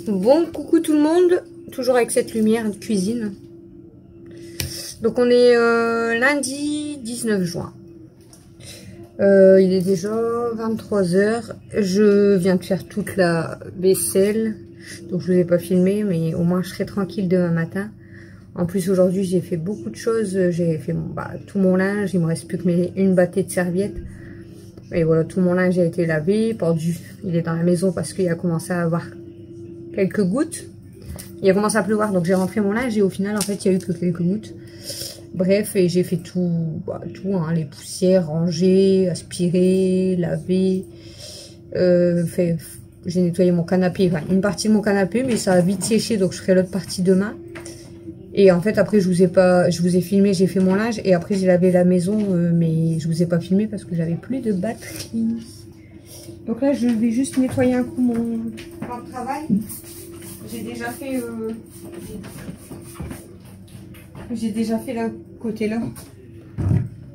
Bon, coucou tout le monde, toujours avec cette lumière de cuisine. Donc on est lundi 19 juin. Il est déjà 23 h. Je viens de faire toute la vaisselle. Donc je ne vous ai pas filmé, mais au moins je serai tranquille demain matin. En plus aujourd'hui j'ai fait beaucoup de choses. J'ai fait tout mon linge, il me reste plus que une bâtée de serviettes. Et voilà, tout mon linge a été lavé. Il est dans la maison parce qu'il a commencé à avoir quelques gouttes. Il a commencé à pleuvoir, donc j'ai rentré mon linge et au final, en fait, il n'y a eu que quelques gouttes. Bref, et j'ai fait tout, hein, les poussières, ranger, aspirer, laver. J'ai nettoyé mon canapé, enfin, une partie de mon canapé, mais ça a vite séché, donc je ferai l'autre partie demain. Et en fait, après, je vous ai filmé, j'ai fait mon linge, et après, j'ai lavé la maison, mais je vous ai pas filmé parce que j'avais plus de batterie. Donc là, je vais juste nettoyer un coup mon plan de travail. J'ai déjà fait le côté là.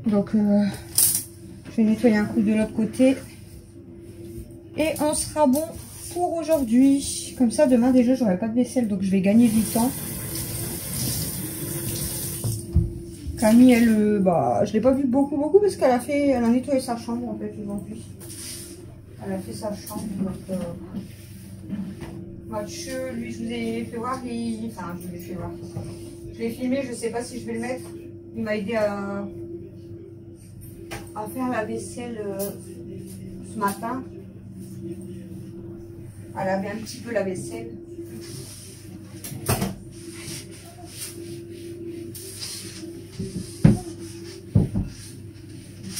Donc je vais nettoyer un coup de l'autre côté. Et on sera bon pour aujourd'hui. Comme ça demain déjà j'aurai pas de vaisselle. Donc je vais gagner du temps. Camille elle je l'ai pas vu beaucoup parce qu'elle a nettoyé sa chambre en fait aujourd'hui. Elle a fait sa chambre. Donc Mathieu, lui, je vous ai fait voir, enfin, je vous ai fait voir. Je l'ai filmé, je sais pas si je vais le mettre. Il m'a aidé à faire la vaisselle ce matin. À laver un petit peu la vaisselle.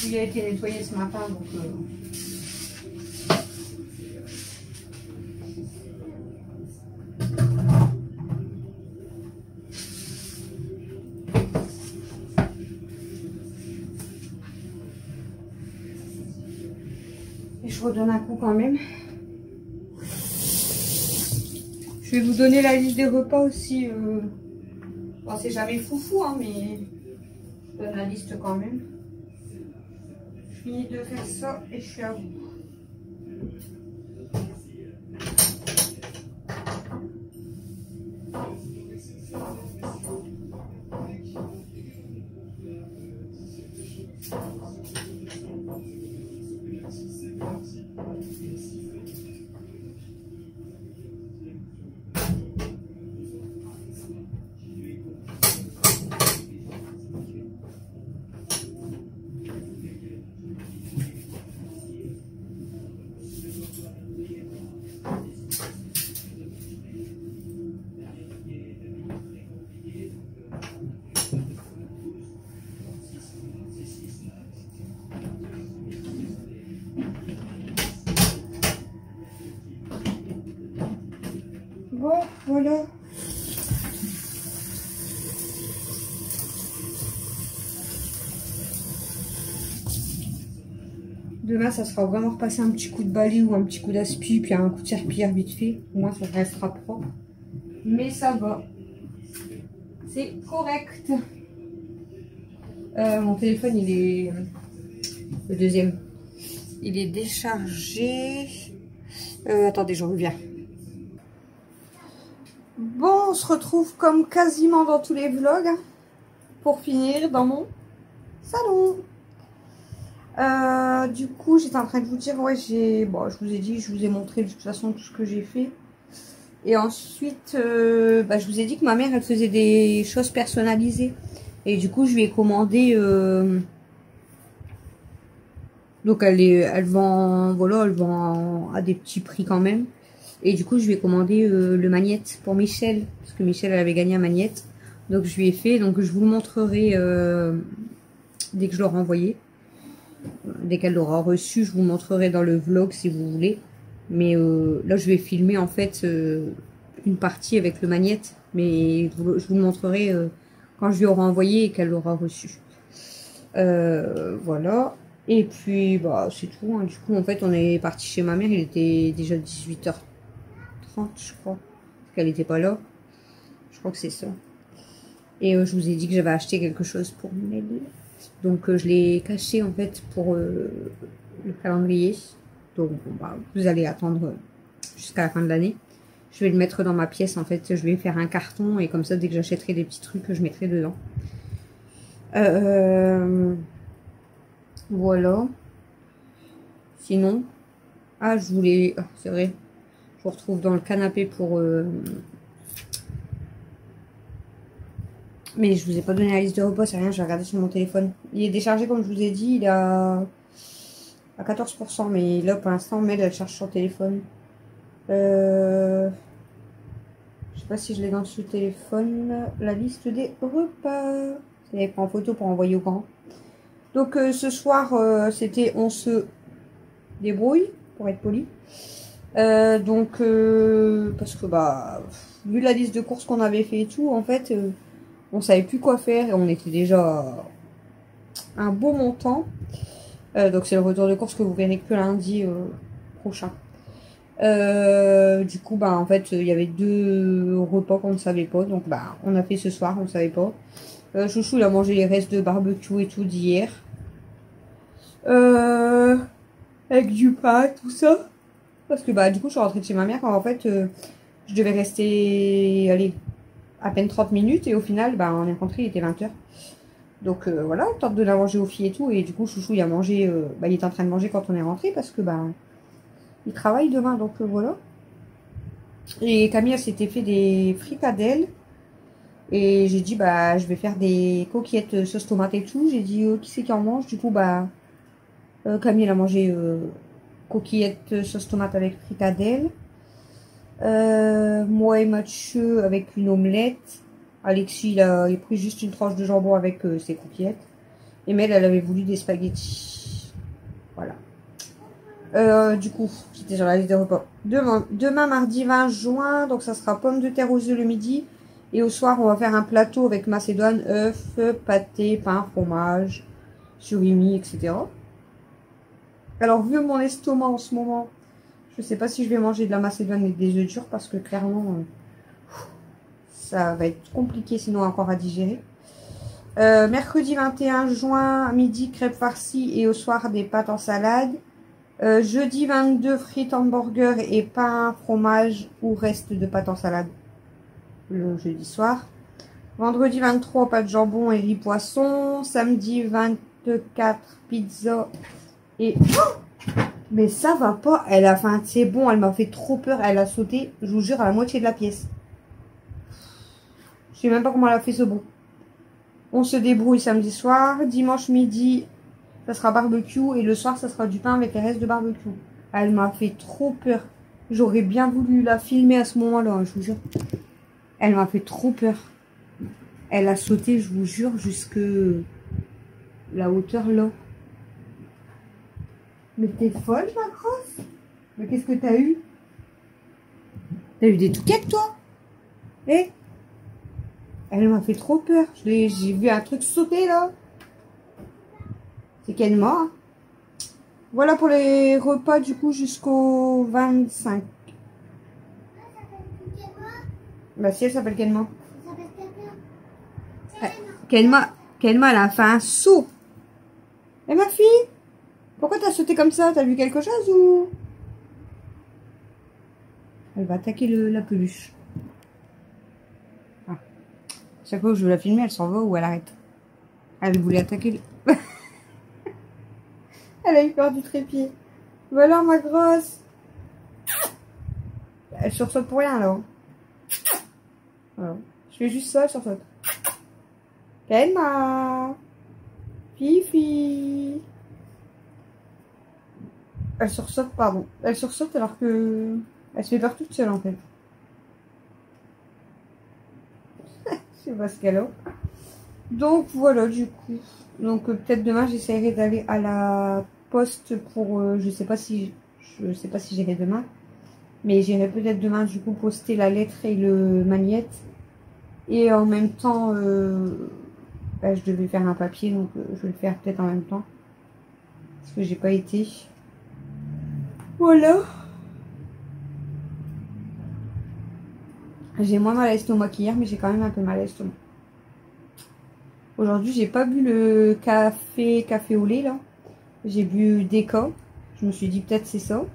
Il a été nettoyé ce matin, donc... Je redonne un coup quand même. Je vais vous donner la liste des repas aussi. Bon, c'est jamais foufou, hein, mais je donne la liste quand même. Je finis de faire ça et je suis à vous. Bon, voilà. Demain, ça sera vraiment repasser un petit coup de balai ou un petit coup d'aspi, puis un coup de serpillière vite fait. Au moins, ça restera propre. Mais ça va. C'est correct. Mon téléphone, il est... Le deuxième. Il est déchargé. Attendez, je reviens. Bon, on se retrouve comme quasiment dans tous les vlogs. Pour finir, dans mon salon. Du coup, j'étais en train de vous dire, ouais, je vous ai dit, je vous ai montré de toute façon tout ce que j'ai fait. Et ensuite, je vous ai dit que ma mère, elle faisait des choses personnalisées. Et du coup, je lui ai commandé... Donc, elle vend, voilà, elle vend à des petits prix quand même. Et du coup, je lui ai commandé le magnète pour Michel. Parce que Michel, elle avait gagné un magnète. Donc, je lui ai fait. Donc, je vous le montrerai dès que je l'aurai envoyé. Dès qu'elle l'aura reçu, je vous montrerai dans le vlog si vous voulez. Mais là, je vais filmer en fait une partie avec le magnète. Mais je vous le montrerai quand je lui aurai envoyé et qu'elle l'aura reçu. Voilà. Et puis, c'est tout. Hein. Du coup, en fait, on est parti chez ma mère. Il était déjà 18 h 30, je crois. Parce qu'elle n'était pas là. Je crois que c'est ça. Et je vous ai dit que j'avais acheté quelque chose pour Mel. Donc, je l'ai caché, en fait, pour le calendrier. Donc, vous allez attendre jusqu'à la fin de l'année. Je vais le mettre dans ma pièce en fait. Je vais faire un carton et comme ça, dès que j'achèterai des petits trucs, je mettrai dedans. Voilà. Sinon, ah, je voulais... Oh, c'est vrai, je vous retrouve dans le canapé pour... Mais je vous ai pas donné la liste de repas, c'est rien, je vais regarder sur mon téléphone. Il est déchargé comme je vous ai dit, il est à 14%, mais là pour l'instant, Mel elle charge sur le téléphone. Je sais pas si je l'ai dans ce téléphone, la liste des repas. Elle prend en photo pour envoyer au grand. Donc ce soir, c'était on se débrouille, pour être poli. Parce que bah, vu la liste de courses qu'on avait fait et tout, en fait, on savait plus quoi faire et on était déjà un beau montant. Donc c'est le retour de course que vous verrez que lundi prochain. Du coup, bah en fait, il y avait 2 repas qu'on ne savait pas, donc bah on a fait ce soir, on ne savait pas. Chouchou, il a mangé les restes de barbecue et tout d'hier. Avec du pain, tout ça. Parce que bah du coup, je suis rentrée de chez ma mère quand en fait, je devais rester, allez, à peine 30 minutes. Et au final, bah on est rentré, il était 20h. Donc voilà, on tente de la manger aux filles et tout. Et du coup, Chouchou, il a mangé, il était en train de manger quand on est rentré parce que bah il travaille demain, donc voilà. Et Camille s'était fait des fricadelles. Et j'ai dit, bah, je vais faire des coquillettes sauce tomate et tout. J'ai dit, qui c'est qui en mange? Du coup, bah, Camille, elle a mangé coquillettes sauce tomate avec fricadelles. Moi et Mathieu avec une omelette. Alexis, il a pris juste une tranche de jambon avec ses coquillettes. Et Mel, elle avait voulu des spaghettis. Voilà. Du coup, c'était sur la liste des repas. Demain, mardi 20 juin, donc ça sera pommes de terre aux œufs le midi. Et au soir, on va faire un plateau avec macédoine, œufs, pâté, pain, fromage, surimi, etc. Alors, vu mon estomac en ce moment, je sais pas si je vais manger de la macédoine avec des œufs durs parce que clairement, ça va être compliqué sinon encore à digérer. Mercredi 21 juin, midi, crêpes farcies et au soir, des pâtes en salade. Jeudi 22, frites, hamburger et pain, fromage ou reste de pâtes en salade le jeudi soir. Vendredi 23, pâtes jambon et riz poisson. Samedi 24, pizza et... Oh, mais ça va pas, elle a faim, c'est bon, elle m'a fait trop peur, elle a sauté, je vous jure, à la moitié de la pièce. Je sais même pas comment elle a fait ce bon. On se débrouille samedi soir. Dimanche midi, ça sera barbecue. Et le soir, ça sera du pain avec les restes de barbecue. Elle m'a fait trop peur. J'aurais bien voulu la filmer à ce moment-là, hein, je vous jure. Elle m'a fait trop peur. Elle a sauté, je vous jure, jusque la hauteur là. Mais t'es folle, ma grosse? Mais qu'est-ce que t'as eu? T'as eu des touquettes, toi? Eh? Elle m'a fait trop peur. J'ai vu un truc sauter, là. C'est qu'elle m'a. Voilà pour les repas, du coup, jusqu'au 25. Bah si, elle s'appelle Kenma. Kenma, elle a fait un saut. Eh ma fille, pourquoi t'as sauté comme ça? T'as vu quelque chose ou... Elle va attaquer la peluche. Ah. Chaque fois que je veux la filmer, elle s'en va ou elle arrête. Elle voulait attaquer le... Elle a eu peur du trépied. Voilà ma grosse. Elle sursaute pour rien là. Voilà. Je fais juste ça, elle sursaute. Kenma. Fifi. Elle sursaute, pardon. Elle sursaute alors que... Elle se fait peur toute seule en fait. Je sais pas ce qu'elle a. Donc voilà du coup. Donc peut-être demain j'essaierai d'aller à la poste pour... je sais pas si j'irai demain. Mais j'irai peut-être demain du coup poster la lettre et le magnète. Et en même temps... bah, je devais faire un papier donc je vais le faire peut-être en même temps. Parce que j'ai pas été. Voilà. J'ai moins mal à l'estomac qu'hier, mais j'ai quand même un peu mal à l'estomac. Aujourd'hui, j'ai pas bu le café au lait, là. J'ai bu Déca. Je me suis dit, peut-être c'est ça.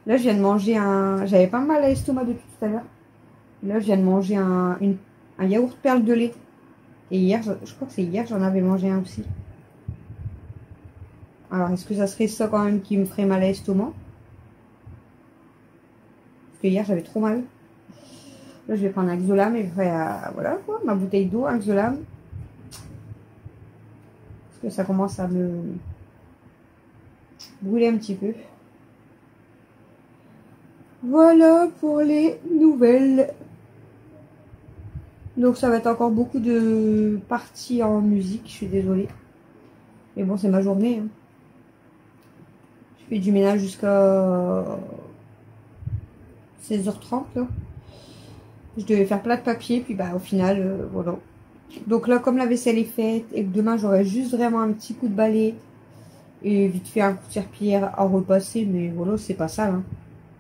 Là, je viens de manger un... J'avais pas mal à l'estomac depuis tout à l'heure. Là, je viens de manger un yaourt perle de lait. Et hier, je crois que c'est hier, j'en avais mangé un aussi. Alors, est-ce que ça serait ça quand même qui me ferait mal à l'estomac? Parce que hier, j'avais trop mal. Là, je vais prendre un Xolam et voilà quoi, ma bouteille d'eau, un Xolam. Parce que ça commence à me brûler un petit peu. Voilà pour les nouvelles. Donc ça va être encore beaucoup de parties en musique, je suis désolée. Mais bon, c'est ma journée. Hein. Je fais du ménage jusqu'à 16h30 là. Je devais faire plein de papier, puis bah au final, voilà. Donc là, comme la vaisselle est faite et que demain j'aurai juste vraiment un petit coup de balai et vite fait un coup de serpillière à repasser, mais voilà, c'est pas ça. Hein.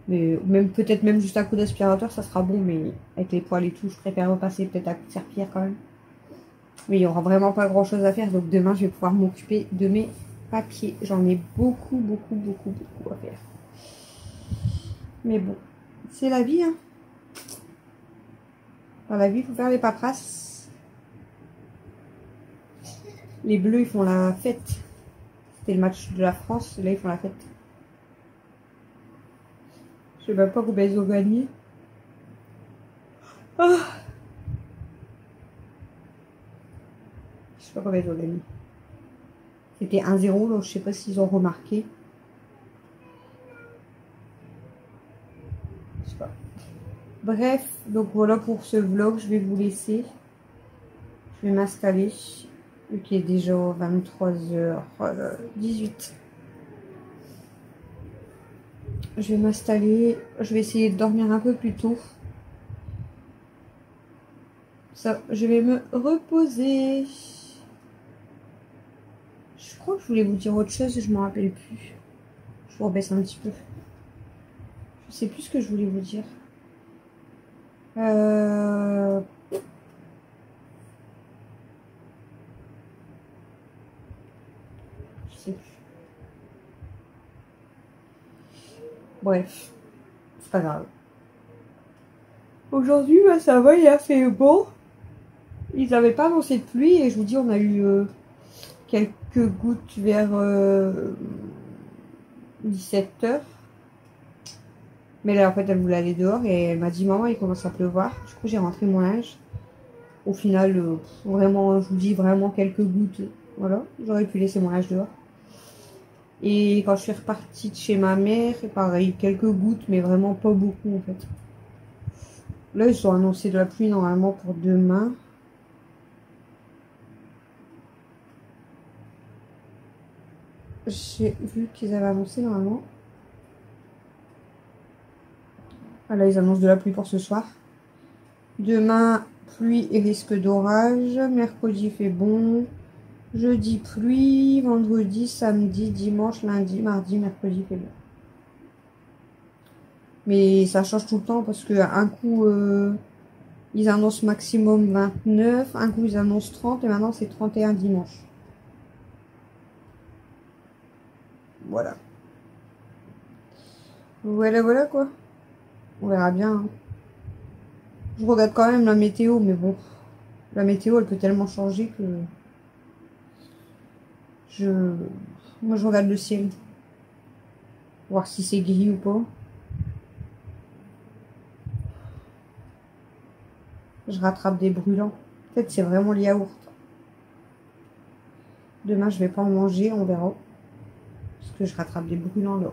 Mais même peut-être même juste un coup d'aspirateur, ça sera bon, mais avec les poils et tout, je préfère repasser peut-être un coup de serpillière quand même. Mais il n'y aura vraiment pas grand chose à faire, donc demain je vais pouvoir m'occuper de mes papiers. J'en ai beaucoup à faire. Mais bon, c'est la vie, hein. Dans la vie, il faut faire les paperasses. Les Bleus, ils font la fête. C'était le match de la France, là ils font la fête. Je sais même pas combien ils ont gagné. Oh, je sais pas combien ils ont gagné. C'était 1-0, donc je sais pas s'ils ont remarqué. Je sais pas. Bref, donc voilà pour ce vlog, je vais vous laisser. Je vais m'installer, vu qu'il est déjà 23h18. Je vais m'installer, je vais essayer de dormir un peu plus tôt. Ça, je vais me reposer. Je crois que je voulais vous dire autre chose, je m'en rappelle plus. Je vous rebaisse un petit peu. Je sais plus ce que je voulais vous dire. Je sais plus. Bref, c'est pas grave. Aujourd'hui, bah, ça va, il a fait beau. Ils n'avaient pas annoncé de pluie et je vous dis, on a eu quelques gouttes vers 17h. Mais là, en fait, elle voulait aller dehors et elle m'a dit, maman, il commence à pleuvoir. Du coup, j'ai rentré mon linge. Au final, vraiment, je vous dis, vraiment quelques gouttes. Voilà, j'aurais pu laisser mon linge dehors. Et quand je suis repartie de chez ma mère, pareil, quelques gouttes, mais vraiment pas beaucoup, en fait. Là, ils ont annoncé de la pluie, normalement, pour demain. J'ai vu qu'ils avaient annoncé, normalement. Ah, là, ils annoncent de la pluie pour ce soir. Demain, pluie et risque d'orage. Mercredi, fait bon. Jeudi, pluie. Vendredi, samedi, dimanche, lundi, mardi, mercredi, fait bon. Mais ça change tout le temps parce que un coup, ils annoncent maximum 29. Un coup, ils annoncent 30. Et maintenant, c'est 31 dimanche. Voilà. Voilà quoi. On verra bien. Hein. Je regarde quand même la météo, mais bon. La météo, elle peut tellement changer que... Moi, je regarde le ciel. Voir si c'est gris ou pas. Je rattrape des brûlants. Peut-être c'est vraiment le yaourt. Demain, je vais pas en manger, on verra. Parce que je rattrape des brûlants là.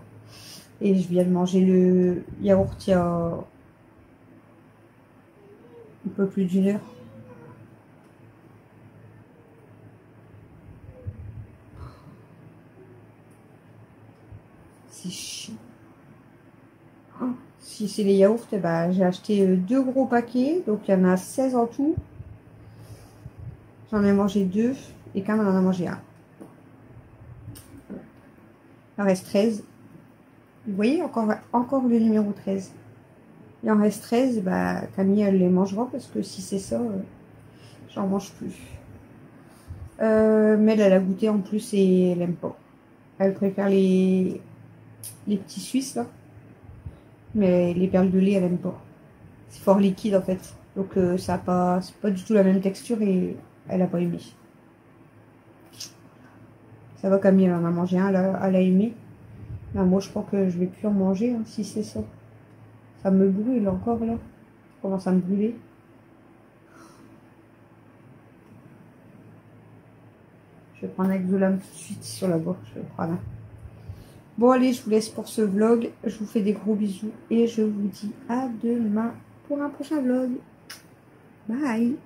Et je viens de manger le yaourt il y a un peu plus d'1 heure. C'est chiant. Oh, si c'est les yaourts, bah, j'ai acheté 2 gros paquets. Donc il y en a 16 en tout. J'en ai mangé 2 et Cam en a mangé 1. Il en reste 13. Vous voyez, encore le numéro 13. Il en reste 13, bah, Camille, elle les mangera parce que si c'est ça, j'en mange plus. Mais elle a goûté en plus et elle aime pas. Elle préfère les petits Suisses, là. Mais les perles de lait, elle aime pas. C'est fort liquide en fait. Donc ça a pas, c'est pas du tout la même texture et elle a pas aimé. Ça va, Camille, elle en a mangé un, elle a aimé. Là, moi, je crois que je vais plus en manger, hein, si c'est ça. Ça me brûle encore, là. Ça commence à me brûler. Je vais prendre un Exolam tout de suite sur la gorge. Je vais prendre un. Bon, allez, je vous laisse pour ce vlog. Je vous fais des gros bisous et je vous dis à demain pour un prochain vlog. Bye!